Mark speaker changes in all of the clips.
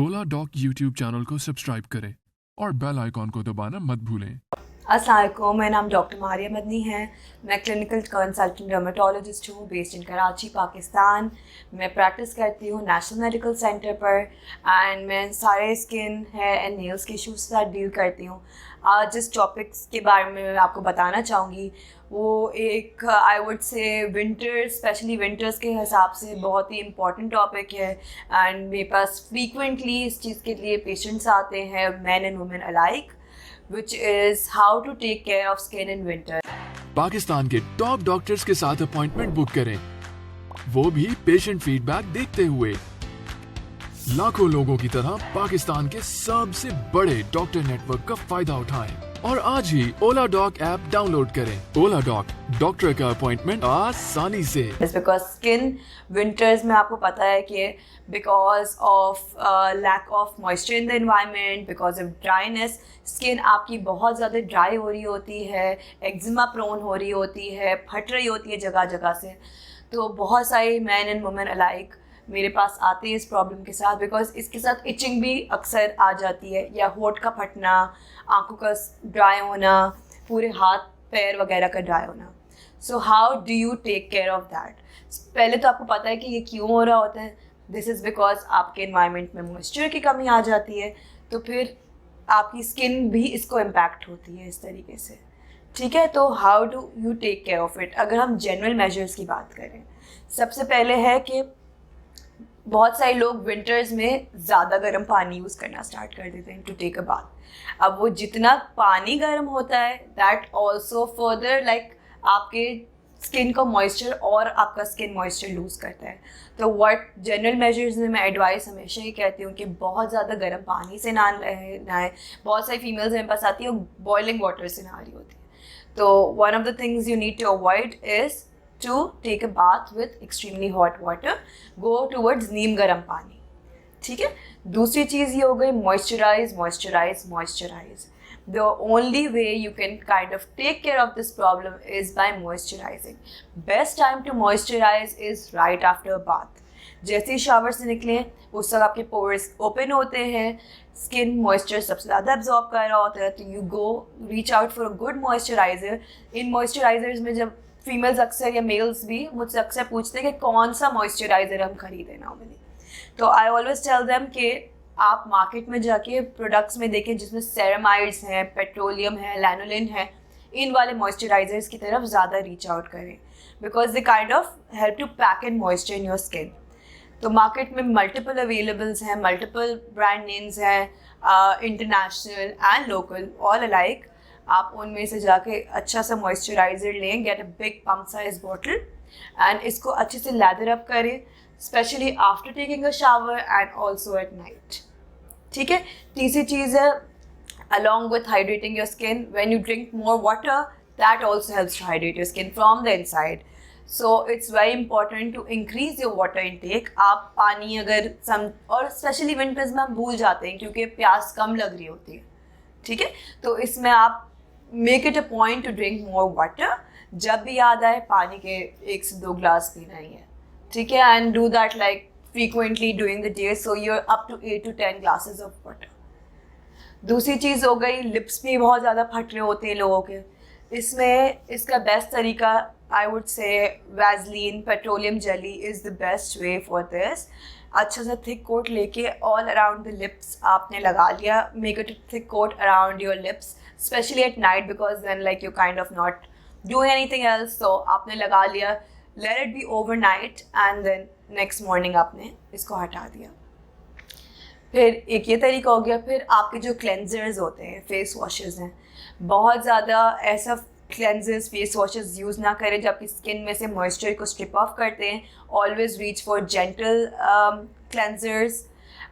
Speaker 1: ओला dock YouTube channel को subscribe करें और बेल आइकॉन को दबाना मत भूलें।
Speaker 2: अस्सलाम वालेकुम, मेरा नाम डॉक्टर मारिया मदनी है। मैं क्लिनिकल कंसल्टेंट डर्मेटोलॉजिस्ट हूँ बेस्ड इन कराची, पाकिस्तान। मैं प्रैक्टिस करती हूँ नेशनल मेडिकल सेंटर पर एंड मैं सारे स्किन, हेयर एंड नेल्स के इशूज़ के साथ डील करती हूँ। आज जिस टॉपिक्स के बारे में मैं आपको बताना चाहूँगी वो एक आई वुड से विंटर, स्पेशली विंटर्स के हिसाब से बहुत ही इम्पॉर्टेंट टॉपिक है एंड मेरे पास फ्रीक्वेंटली इस चीज़ के लिए पेशेंट्स आते हैं, man and women alike, which is how to take care of skin in winter.
Speaker 1: Pakistan के टॉप डॉक्टर्स के साथ अपॉइंटमेंट बुक करें, वो भी पेशेंट फीडबैक देखते हुए। लाखों लोगों की तरह पाकिस्तान के सबसे बड़े डॉक्टर नेटवर्क का फायदा उठाएं और आज ही ओला डॉक ऐप डाउनलोड करें। ओला डॉक, डॉक्टर का अपॉइंटमेंट आसानी से।
Speaker 2: बिकॉज स्किन विंटर्स में आपको पता है कि because of lack of moisture in the environment, because of dryness, skin आपकी बहुत ज़्यादा ड्राई हो रही होती है, एक्जिमा प्रोन हो रही होती है, फट रही होती है जगह जगह से। तो बहुत सारे मैन एंड वुमेन अलाइक मेरे पास आते हैं इस प्रॉब्लम के साथ, बिकॉज इसके साथ इचिंग भी अक्सर आ जाती है, या होठ का फटना, आंखों का ड्राई होना, पूरे हाथ पैर वगैरह का ड्राई होना। So how do you take care of that? पहले तो आपको पता है कि ये क्यों हो रहा होता है। दिस इज़ बिकॉज आपके इन्वायरमेंट में मॉइस्चर की कमी आ जाती है, तो फिर आपकी स्किन भी इसको इम्पैक्ट होती है इस तरीके से। ठीक है, तो how do you take care of it? अगर हम जनरल मेजर्स की बात करें, सबसे पहले है कि बहुत सारे लोग विंटर्स में ज़्यादा गर्म पानी यूज़ करना स्टार्ट कर देते हैं टू टेक अ बाथ। अब वो जितना पानी गर्म होता है दैट ऑल्सो फर्दर लाइक आपके स्किन का मॉइस्चर और आपका स्किन मॉइस्चर लूज़ करता है। तो व्हाट जनरल मेजर्स में मैं एडवाइस हमेशा ही कहती हूँ कि बहुत ज़्यादा गर्म पानी से नहाए। बहुत सारी फीमेल्स मेरे पास आती है बॉइलिंग वाटर से नहा रही होती है। तो one of the things you need to avoid is to take a bath with extremely hot water. Go towards नीम गर्म पानी। ठीक है, दूसरी चीज़ ये हो गई moisturise, moisturise, moisturise. The only way you can kind of take care of this problem is by moisturizing. Best time to moisturize is right after a bath. जैसे ही शावर से निकले उस वक्त आपके पोर्स ओपन होते हैं, स्किन मॉइस्चर सबसे ज़्यादा एब्जॉर्ब कर रहा होता है, तो you go reach out for a good moisturiser. In moisturisers में जब फीमेल्स अक्सर या मेल्स भी मुझसे अक्सर पूछते हैं कि कौन सा मॉइस्चराइज़र हम खरीदें नॉर्मली, तो आई ऑलवेज टेल देम कि आप मार्केट में जाके प्रोडक्ट्स में देखें जिसमें सेरामाइड्स हैं, पेट्रोलियम है, लैनोलिन है, इन वाले मॉइस्चराइजर्स की तरफ ज़्यादा रीच आउट करें, because they kind of help to pack in moisture in your skin. तो मार्केट में मल्टीपल अवेलेबल्स हैं, मल्टीपल ब्रांड नेम्स हैं, international and local all alike. आप उनमें से जाके अच्छा सा मॉइस्चराइज़र लें, get a big pump size bottle and इसको अच्छे से लैदर अप करें, specially after taking a shower and also at night. ठीक है, तीसरी चीज़ है along with hydrating your skin, when you drink more water that also helps to hydrate your skin from the inside. So it's very important to increase your water intake. आप पानी अगर और specially winters में हम भूल जाते हैं क्योंकि प्यास कम लग रही होती है। ठीक है, तो इसमें आप make it a point two drink more water. जब भी याद आए पानी के 1 से 2 ग्लास पीना ही है। ठीक है, and do that like frequently during the day, so you're up to 8 to 10 glasses of water. दूसरी चीज़ हो गई, लिप्स भी बहुत ज़्यादा फट रहे होते हैं लोगों के। इसमें इसका बेस्ट तरीका I would say Vaseline, petroleum jelly is the best way for this. अच्छा सा थिक कोट लेके ऑल अराउंड द लिप्स आपने लगा लिया। Make it thick coat around your lips, specially at night, because then like you kind of not doing anything else. तो आपने लगा लिया, let it be overnight and then next morning आपने इसको हटा दिया। फिर एक ये तरीका हो गया। फिर आपके जो क्लेंजर्स होते हैं, फेस वॉशेस हैं, बहुत ज़्यादा ऐसा क्लेंजर्स, फेस वॉशेस यूज़ ना करें जो आपकी स्किन में से मॉइस्चर को स्ट्रिप ऑफ करते हैं। Always reach for gentle cleansers,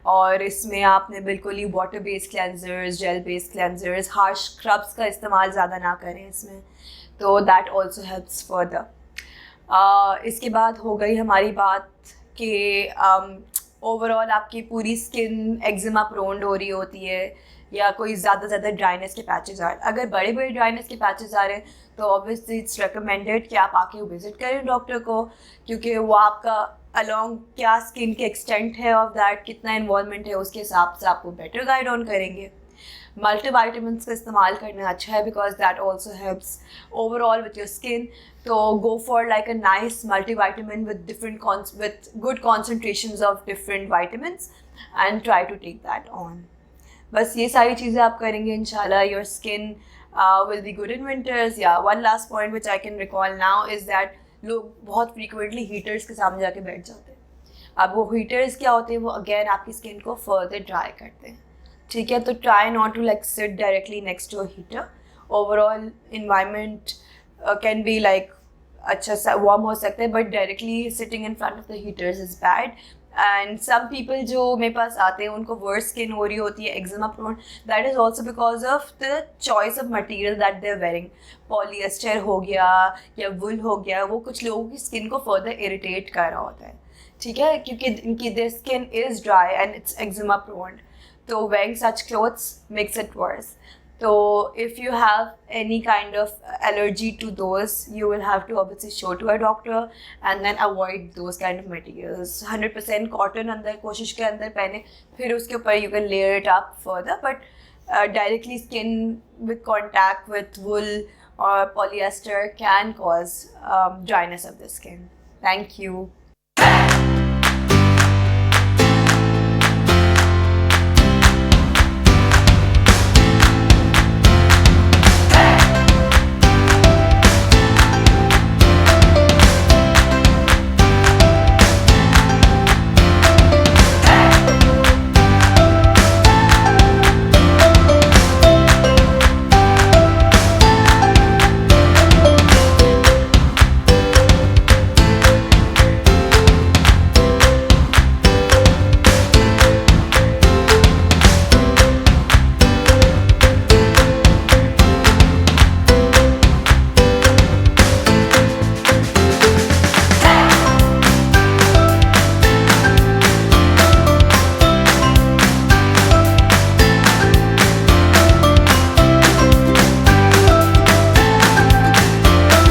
Speaker 2: और इसमें आपने बिल्कुल ही water based cleansers, gel based cleansers, harsh scrubs का इस्तेमाल ज़्यादा ना करें इसमें, तो दैट ऑल्सो हेल्प्स फर्दर। इसके बाद हो गई हमारी बात कि ओवरऑल आपकी पूरी स्किन एक्जिमा प्रोन हो रही होती है या कोई ज़्यादा ड्राइनेस के पैचेस आ रहे हैं। अगर बड़े बड़े ड्राइनेस के पैचेस आ रहे हैं तो ऑब्वियसली इट्स रिकमेंडेड कि आप आके विज़िट करें डॉक्टर को, क्योंकि वो आपका अलॉन्ग क्या स्किन के एक्सटेंट है ऑफ दैट, कितना इन्वॉल्वमेंट है, उसके हिसाब से आपको बेटर गाइड ऑन करेंगे. मल्टीवाइटामिन्स का इस्तेमाल करना अच्छा है because that also helps overall with your skin. तो go for like a nice multivitamin with good concentrations of different vitamins and try to take that on. बस ये सारी चीज़ें आप करेंगे इंशाल्लाह your skin will be good in winters. Yeah, one last point which I can recall now is that लोग बहुत frequently heaters के सामने जाके बैठ जाते हैं. अब वो हीटर्स क्या होते हैं, वो अगेन आपकी स्किन को फर्दर ड्राई करते हैं. ठीक है, तो try not to like sit directly next to a heater. Overall environment can be like अच्छा सा वार्म हो सकता है, but directly sitting in front of the heaters is bad. And some people जो मेरे पास आते हैं उनको वर्स स्किन हो रही होती है, eczema prone. That is also because of the choice of material that they are wearing. Polyester हो गया या वुल हो गया, वो कुछ लोगों की स्किन को फर्दर इरिटेट कर रहा होता है. ठीक है, क्योंकि इनकी their skin is dry and it's eczema prone. So wearing such clothes makes it worse. So if you have any kind of allergy to those, you will have to obviously show to a doctor and then avoid those kind of materials. 100% cotton अंदर कोशिश के अंदर पहने, फिर उसके ऊपर you can layer it up further. But directly skin with contact with wool or polyester can cause dryness of the skin. Thank you.